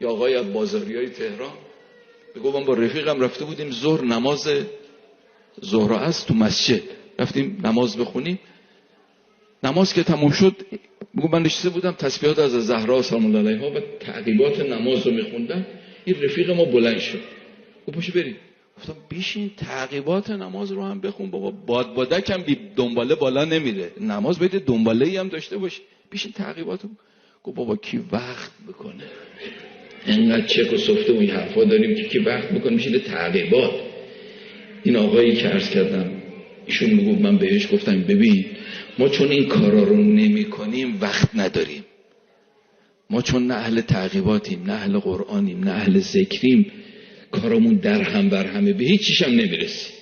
یا آقای از بازاریای تهران میگم با رفیقم رفته بودیم ظهر نماز ظهر است تو مسجد، رفتیم نماز بخونیم. نماز که تموم شد میگم من نشسته بودم تسبیحات از زهرا سلام الله علیها و تعقیبات نماز رو میخوندم. این رفیق ما بلند شد گفت پاشو بریم. گفتم بیشین تعقیبات نماز رو هم بخون بابا، بادبادک هم بی دنباله بالا نمیره، نماز باید دنباله‌ای هم داشته باشه، بیشین تعقیبات رو. گفت بابا کی وقت بکنه، اینقدر چک و سفته و این حرفا داریم که کی وقت بکنه میشه تعقیبات. این آقایی که عرض کردم ایشون میگفت من بهش گفتم ببین ما چون این کارا رو نمی کنیم وقت نداریم، ما چون نه اهل تعقیباتیم نه اهل قرآنیم نه اهل ذکریم، کارمون در هم بر همه به هیچ چیش هم نمیرسیم.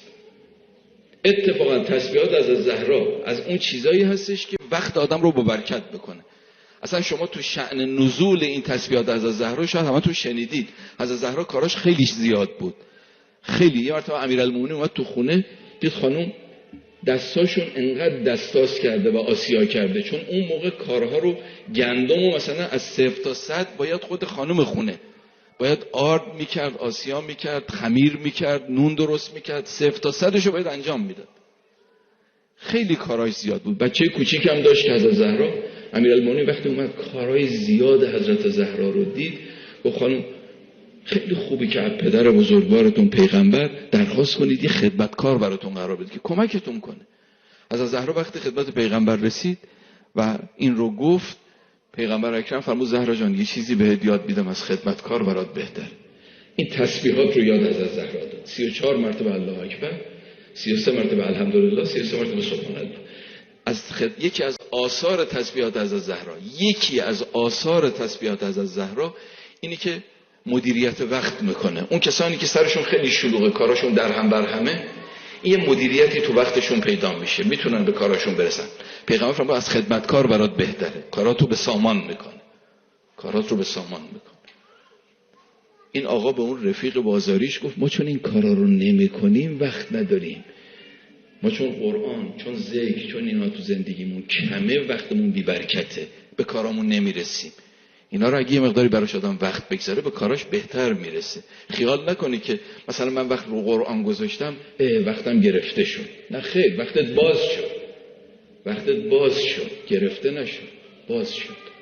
اتفاقا تسبیحات از زهرا از اون چیزایی هستش که وقت آدم رو با برکت بکنه. اصلا شما تو شأن نزول این تسبیحات از زهرا شاید همه تو شنیدید، از زهرا کاراش خیلی زیاد بود، خیلی. یه مرتبه امیرالمومنین اومد تو خونه دید خانم دستاشون انقدر دستاس کرده و آسیا کرده، چون اون موقع کارها رو گندم و مثلا از 0 تا 100 باید خود خانم خونه باید آرد میکرد، آسیا میکرد، خمیر میکرد، نون درست میکرد، 0 تا 100 رو باید انجام میداد. خیلی کاراش زیاد بود. بچه کوچیک هم داشت که حضرت زهرا. امیرالمومنین وقتی اومد کارهای زیاد حضرت زهرا رو دید گفت خانم خیلی خوبی که از پدر بزرگوارتون پیغمبر درخواست کنید یه خدمتکار براتون قرار بده که کمکتون کنه. حضرت زهرا وقتی خدمت پیغمبر رسید و این رو گفت، پیغمبر اکرم فرمود زهرا جان یه چیزی بهت یاد میدم از خدمتکار برات بهتر. این تسبیحات رو یاد حضرت زهرا داد. 34 مرتبه الله اکبر، 33 مرتبه الحمدلله، 33 مرتبه سبحان الله. یکی از آثار تسبیحات حضرت زهرا، یکی از آثار تسبیحات حضرت زهرا اینی که مدیریت وقت میکنه. اون کسانی که سرشون خیلی شلوغه، کاراشون در هم بر همه، این مدیریتی تو وقتشون پیدا میشه، میتونن به کاراشون برسن. پیغمبر فرمود از خدمتکار برات بهتره، کاراتو به سامان میکنه، کارات رو به سامان میکنه. این آقا به اون رفیق بازاریش گفت ما چون این کارا رو نمیکنیم وقت نداریم، ما چون قرآن، چون ذکر، چون اینا تو زندگیمون کمه، وقتمون بی برکته، به کارامون نمیرسیم. اینا رو اگه یه مقداری براش آدم وقت بگذاره به کاراش بهتر میرسه. خیال نکنی که مثلا من وقت رو قرآن گذاشتم وقتم گرفته شد. نه خیر، وقتت باز شد، وقتت باز شد، گرفته نشد، باز شد.